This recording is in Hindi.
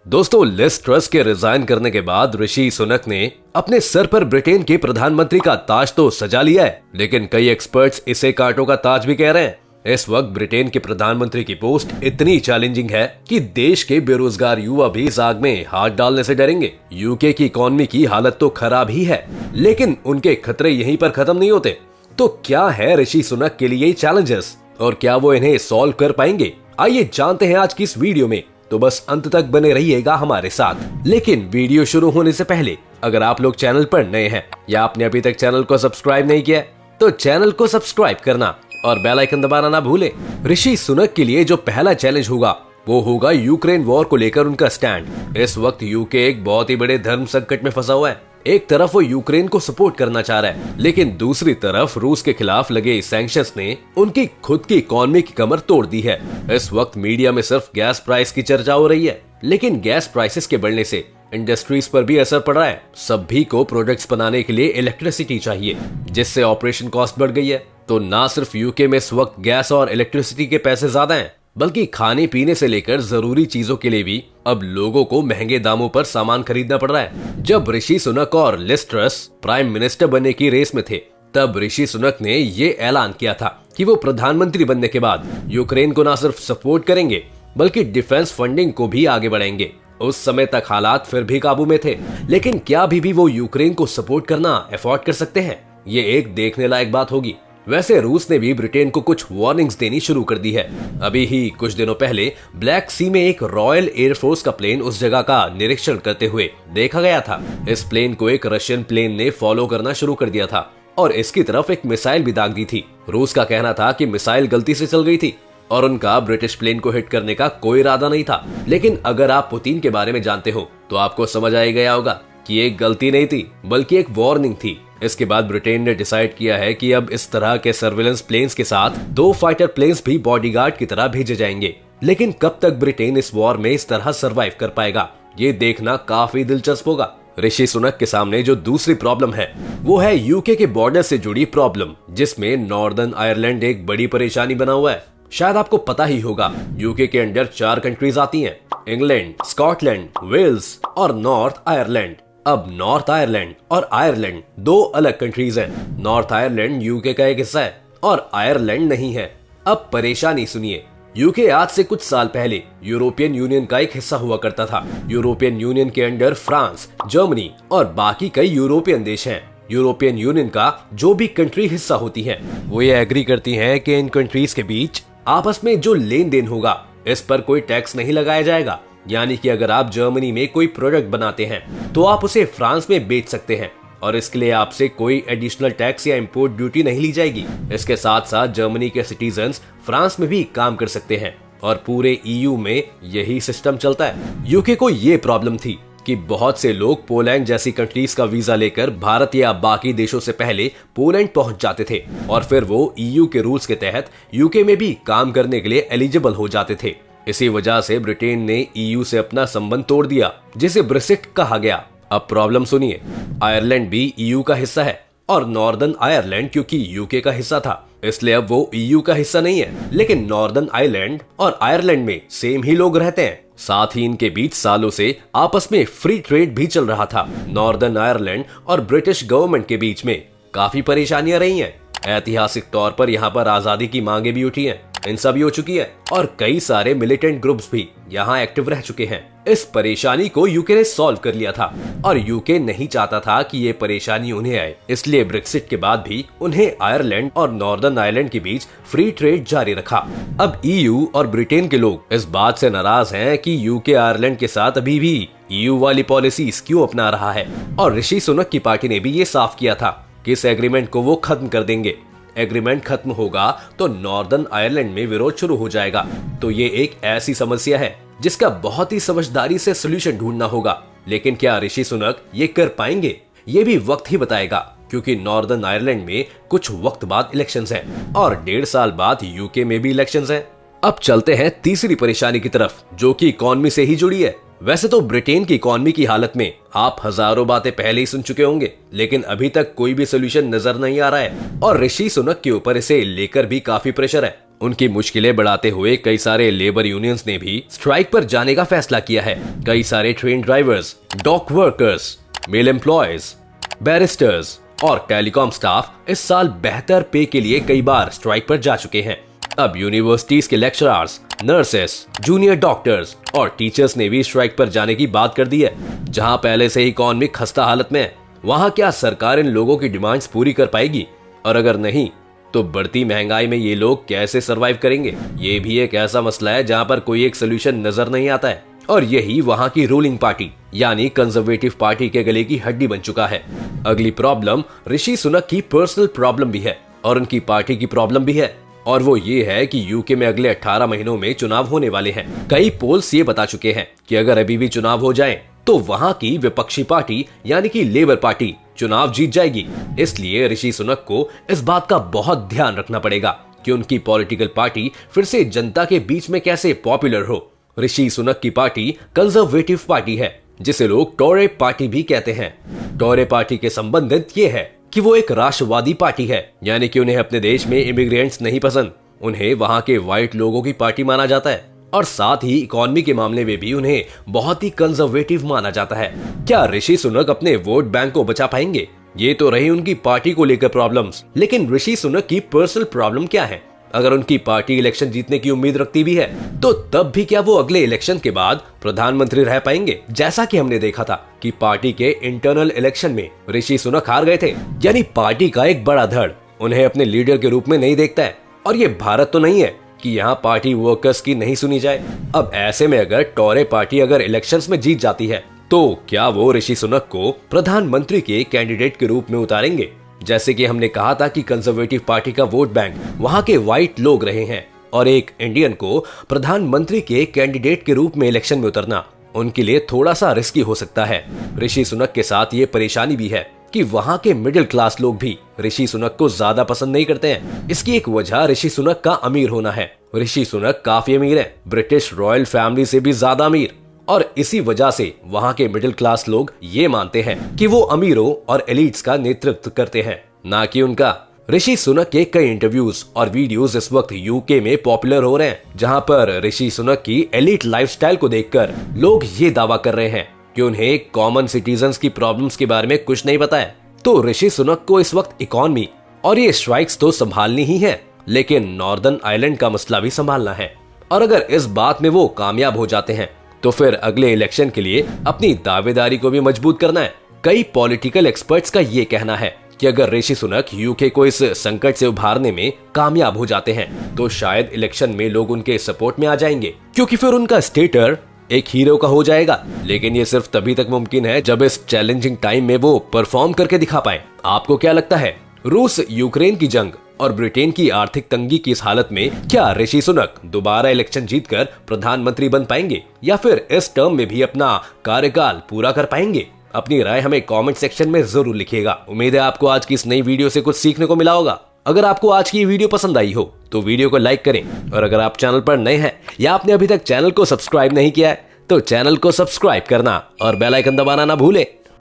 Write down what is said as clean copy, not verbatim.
दोस्तों, लिज ट्रस के रिजाइन करने के बाद ऋषि सुनक ने अपने सर पर ब्रिटेन के प्रधानमंत्री का ताज तो सजा लिया है, लेकिन कई एक्सपर्ट्स इसे कांटों का ताज भी कह रहे हैं। इस वक्त ब्रिटेन के प्रधानमंत्री की पोस्ट इतनी चैलेंजिंग है कि देश के बेरोजगार युवा भी इस आग में हाथ डालने से डरेंगे। यूके की इकोनॉमी की हालत तो खराब ही है, लेकिन उनके खतरे यहीं पर खत्म नहीं होते। तो क्या है ऋषि सुनक के लिए चैलेंजेस और क्या वो इन्हें सॉल्व कर पाएंगे? आइए जानते हैं आज की इस वीडियो में, तो बस अंत तक बने रहिएगा हमारे साथ। लेकिन वीडियो शुरू होने से पहले अगर आप लोग चैनल पर नए हैं या आपने अभी तक चैनल को सब्सक्राइब नहीं किया तो चैनल को सब्सक्राइब करना और बेल आइकन दबाना ना भूलें। ऋषि सुनक के लिए जो पहला चैलेंज होगा वो होगा यूक्रेन वॉर को लेकर उनका स्टैंड। इस वक्त यूके एक बहुत ही बड़े धर्म संकट में फंसा हुआ है। एक तरफ वो यूक्रेन को सपोर्ट करना चाह रहा है, लेकिन दूसरी तरफ रूस के खिलाफ लगे सैंक्शंस ने उनकी खुद की इकोनॉमी की कमर तोड़ दी है। इस वक्त मीडिया में सिर्फ गैस प्राइस की चर्चा हो रही है, लेकिन गैस प्राइसेस के बढ़ने से इंडस्ट्रीज पर भी असर पड़ रहा है। सभी को प्रोडक्ट्स बनाने के लिए इलेक्ट्रिसिटी चाहिए, जिससे ऑपरेशन कॉस्ट बढ़ गई है। तो ना सिर्फ यूके में इस वक्त गैस और इलेक्ट्रिसिटी के पैसे ज्यादा हैं, बल्कि खाने पीने से लेकर जरूरी चीजों के लिए भी अब लोगों को महंगे दामों पर सामान खरीदना पड़ रहा है। जब ऋषि सुनक और लिज ट्रस प्राइम मिनिस्टर बनने की रेस में थे, तब ऋषि सुनक ने ये ऐलान किया था कि वो प्रधानमंत्री बनने के बाद यूक्रेन को न सिर्फ सपोर्ट करेंगे बल्कि डिफेंस फंडिंग को भी आगे बढ़ाएंगे। उस समय तक हालात फिर भी काबू में थे, लेकिन क्या अभी भी वो यूक्रेन को सपोर्ट करना अफोर्ड कर सकते हैं? ये एक देखने लायक बात होगी। वैसे रूस ने भी ब्रिटेन को कुछ वार्निंग्स देनी शुरू कर दी है। अभी ही कुछ दिनों पहले ब्लैक सी में एक रॉयल एयरफोर्स का प्लेन उस जगह का निरीक्षण करते हुए देखा गया था। इस प्लेन को एक रशियन प्लेन ने फॉलो करना शुरू कर दिया था और इसकी तरफ एक मिसाइल भी दाग दी थी। रूस का कहना था कि मिसाइल गलती से चल गई थी और उनका ब्रिटिश प्लेन को हिट करने का कोई इरादा नहीं था। लेकिन अगर आप पुतिन के बारे में जानते हो तो आपको समझ आ गया होगा कि एक गलती नहीं थी बल्कि एक वार्निंग थी। इसके बाद ब्रिटेन ने डिसाइड किया है कि अब इस तरह के सर्विलेंस प्लेन्स के साथ 2 फाइटर प्लेन्स भी बॉडीगार्ड की तरह भेजे जाएंगे। लेकिन कब तक ब्रिटेन इस वॉर में इस तरह सरवाइव कर पाएगा, ये देखना काफी दिलचस्प होगा। ऋषि सुनक के सामने जो दूसरी प्रॉब्लम है वो है यूके के बॉर्डर से जुड़ी प्रॉब्लम, जिसमें नॉर्दर्न आयरलैंड एक बड़ी परेशानी बना हुआ है। शायद आपको पता ही होगा, यूके के अंडर 4 कंट्रीज आती हैं, इंग्लैंड, स्कॉटलैंड, वेल्स और नॉर्थ आयरलैंड। अब नॉर्थ आयरलैंड और आयरलैंड 2 अलग कंट्रीज हैं। नॉर्थ आयरलैंड यूके का एक हिस्सा है और आयरलैंड नहीं है। अब परेशानी सुनिए, यूके आज से कुछ साल पहले यूरोपियन यूनियन का एक हिस्सा हुआ करता था। यूरोपियन यूनियन के अंडर फ्रांस, जर्मनी और बाकी कई यूरोपियन देश हैं। यूरोपियन यूनियन का जो भी कंट्री हिस्सा होती है वो ये एग्री करती हैं कि इन कंट्रीज के बीच आपस में जो लेन देन होगा इस पर कोई टैक्स नहीं लगाया जाएगा। यानी कि अगर आप जर्मनी में कोई प्रोडक्ट बनाते हैं तो आप उसे फ्रांस में बेच सकते हैं और इसके लिए आपसे कोई एडिशनल टैक्स या इंपोर्ट ड्यूटी नहीं ली जाएगी। इसके साथ साथ जर्मनी के सिटीजन्स फ्रांस में भी काम कर सकते हैं और पूरे ईयू में यही सिस्टम चलता है। यूके को ये प्रॉब्लम थी कि बहुत से लोग पोलैंड जैसी कंट्रीज का वीजा लेकर भारत या बाकी देशों से पहले पोलैंड पहुंच जाते थे और फिर वो ईयू के रूल्स के तहत यूके में भी काम करने के लिए एलिजिबल हो जाते थे। इसी वजह से ब्रिटेन ने ईयू से अपना संबंध तोड़ दिया, जिसे ब्रेक्सिट कहा गया। अब प्रॉब्लम सुनिए, आयरलैंड भी ईयू का हिस्सा है और नॉर्दर्न आयरलैंड क्योंकि यूके का हिस्सा था इसलिए अब वो ईयू का हिस्सा नहीं है। लेकिन नॉर्दर्न आयरलैंड और आयरलैंड में सेम ही लोग रहते हैं। साथ ही इनके बीच सालों से आपस में फ्री ट्रेड भी चल रहा था। नॉर्दर्न आयरलैंड और ब्रिटिश गवर्नमेंट के बीच में काफी परेशानियां रही हैं। ऐतिहासिक तौर पर यहाँ पर आजादी की मांगे भी उठी हैं, हिंसा भी हो चुकी है और कई सारे मिलिटेंट ग्रुप्स भी यहाँ एक्टिव रह चुके हैं। इस परेशानी को यूके ने सॉल्व कर लिया था और यूके नहीं चाहता था कि ये परेशानी उन्हें आए, इसलिए ब्रेक्सिट के बाद भी उन्हें आयरलैंड और नॉर्दर्न आयरलैंड के बीच फ्री ट्रेड जारी रखा। अब ईयू और ब्रिटेन के लोग इस बात से नाराज हैं कि यूके आयरलैंड के साथ अभी भी ईयू वाली पॉलिसीज क्यों अपना रहा है और ऋषि सुनक की पार्टी ने भी ये साफ किया था कि इस एग्रीमेंट को वो खत्म कर देंगे। एग्रीमेंट खत्म होगा तो नॉर्दर्न आयरलैंड में विरोध शुरू हो जाएगा। तो ये एक ऐसी समस्या है जिसका बहुत ही समझदारी से सोल्यूशन ढूंढना होगा। लेकिन क्या ऋषि सुनक ये कर पाएंगे, ये भी वक्त ही बताएगा, क्योंकि नॉर्दर्न आयरलैंड में कुछ वक्त बाद इलेक्शंस हैं और 1.5 साल बाद यूके में भी इलेक्शंस हैं। अब चलते हैं तीसरी परेशानी की तरफ, जो कि इकोनॉमी से ही जुड़ी है। वैसे तो ब्रिटेन की इकोनॉमी की हालत में आप हजारों बातें पहले ही सुन चुके होंगे, लेकिन अभी तक कोई भी सोल्यूशन नजर नहीं आ रहा है और ऋषि सुनक के ऊपर इसे लेकर भी काफी प्रेशर है। उनकी मुश्किलें बढ़ाते हुए कई सारे लेबर यूनियंस ने भी स्ट्राइक पर जाने का फैसला किया है। कई सारे train drivers, dock workers, mail employees, barristers और टेलीकॉम स्टाफ इस साल बेहतर पे के लिए कई बार स्ट्राइक पर जा चुके हैं। अब यूनिवर्सिटीज के लेक्चरर्स, नर्सेस, जूनियर डॉक्टर्स और टीचर्स ने भी स्ट्राइक पर जाने की बात कर दी है। जहां पहले से ही इकॉनमी खस्ता हालत में है, वहां क्या सरकार इन लोगों की डिमांड्स पूरी कर पाएगी? और अगर नहीं तो बढ़ती महंगाई में ये लोग कैसे सरवाइव करेंगे? ये भी एक ऐसा मसला है जहां पर कोई एक सोल्यूशन नजर नहीं आता है और यही वहां की रूलिंग पार्टी यानी कंजर्वेटिव पार्टी के गले की हड्डी बन चुका है। अगली प्रॉब्लम ऋषि सुनक की पर्सनल प्रॉब्लम भी है और उनकी पार्टी की प्रॉब्लम भी है, और वो ये है कि यूके में अगले 18 महीनों में चुनाव होने वाले हैं। कई पोल्स ये बता चुके हैं कि अगर अभी भी चुनाव हो जाएं, तो वहां की विपक्षी पार्टी यानी कि लेबर पार्टी चुनाव जीत जाएगी। इसलिए ऋषि सुनक को इस बात का बहुत ध्यान रखना पड़ेगा कि उनकी पॉलिटिकल पार्टी फिर से जनता के बीच में कैसे पॉपुलर हो। ऋषि सुनक की पार्टी कंजर्वेटिव पार्टी है, जिसे लोग टोरे पार्टी भी कहते हैं। टोरे पार्टी के संबंधित ये है कि वो एक राष्ट्रवादी पार्टी है, यानी कि उन्हें अपने देश में इमिग्रेंट्स नहीं पसंद, उन्हें वहां के व्हाइट लोगों की पार्टी माना जाता है और साथ ही इकोनॉमी के मामले में भी उन्हें बहुत ही कंजर्वेटिव माना जाता है। क्या ऋषि सुनक अपने वोट बैंक को बचा पाएंगे? ये तो रही उनकी पार्टी को लेकर प्रॉब्लम्स, लेकिन ऋषि सुनक की पर्सनल प्रॉब्लम क्या है? अगर उनकी पार्टी इलेक्शन जीतने की उम्मीद रखती भी है, तो तब भी क्या वो अगले इलेक्शन के बाद प्रधानमंत्री रह पाएंगे? जैसा कि हमने देखा था कि पार्टी के इंटरनल इलेक्शन में ऋषि सुनक हार गए थे, यानी पार्टी का एक बड़ा धड़ उन्हें अपने लीडर के रूप में नहीं देखता है। और ये भारत तो नहीं है कि यहाँ पार्टी वर्कर्स की नहीं सुनी जाए। अब ऐसे में अगर टोरे पार्टी अगर इलेक्शंस में जीत जाती है, तो क्या वो ऋषि सुनक को प्रधानमंत्री के कैंडिडेट के रूप में उतारेंगे? जैसे कि हमने कहा था कि कंजर्वेटिव पार्टी का वोट बैंक वहां के व्हाइट लोग रहे हैं और एक इंडियन को प्रधानमंत्री के कैंडिडेट के रूप में इलेक्शन में उतरना उनके लिए थोड़ा सा रिस्की हो सकता है। ऋषि सुनक के साथ ये परेशानी भी है कि वहां के मिडिल क्लास लोग भी ऋषि सुनक को ज्यादा पसंद नहीं करते हैं। इसकी एक वजह ऋषि सुनक का अमीर होना है। ऋषि सुनक काफी अमीर है, ब्रिटिश रॉयल फैमिली से भी ज्यादा अमीर, और इसी वजह से वहां के मिडिल क्लास लोग ये मानते हैं कि वो अमीरों और एलिट्स का नेतृत्व करते हैं, ना कि उनका। ऋषि सुनक के कई इंटरव्यूज और वीडियोस इस वक्त यूके में पॉपुलर हो रहे हैं, जहां पर ऋषि सुनक की एलिट लाइफस्टाइल को देखकर लोग ये दावा कर रहे हैं कि उन्हें कॉमन सिटीजन्स की प्रॉब्लम्स के बारे में कुछ नहीं पता है। तो ऋषि सुनक को इस वक्त इकोनॉमी और ये स्ट्राइक्स तो संभालनी ही है, लेकिन नॉर्दर्न आइलैंड का मसला भी संभालना है। और अगर इस बात में वो कामयाब हो जाते हैं, तो फिर अगले इलेक्शन के लिए अपनी दावेदारी को भी मजबूत करना है। कई पॉलिटिकल एक्सपर्ट्स का ये कहना है कि अगर ऋषि सुनक यूके को इस संकट से उभारने में कामयाब हो जाते हैं, तो शायद इलेक्शन में लोग उनके सपोर्ट में आ जाएंगे, क्योंकि फिर उनका स्टेटस एक हीरो का हो जाएगा। लेकिन ये सिर्फ तभी तक मुमकिन है जब इस चैलेंजिंग टाइम में वो परफॉर्म करके दिखा पाए। आपको क्या लगता है? रूस यूक्रेन की जंग और ब्रिटेन की आर्थिक तंगी की इस हालत में क्या ऋषि सुनक दोबारा इलेक्शन जीतकर प्रधानमंत्री बन पाएंगे, या फिर इस टर्म में भी अपना कार्यकाल पूरा कर पाएंगे? अपनी राय हमें कमेंट सेक्शन में जरूर लिखिएगा। उम्मीद है आपको आज की इस नई वीडियो से कुछ सीखने को मिला होगा। अगर आपको आज की वीडियो पसंद आई हो तो वीडियो को लाइक करें, और अगर आप चैनल पर नए हैं या आपने अभी तक चैनल को सब्सक्राइब नहीं किया है, तो चैनल को सब्सक्राइब करना और बेल आइकन दबाना ना भूलें।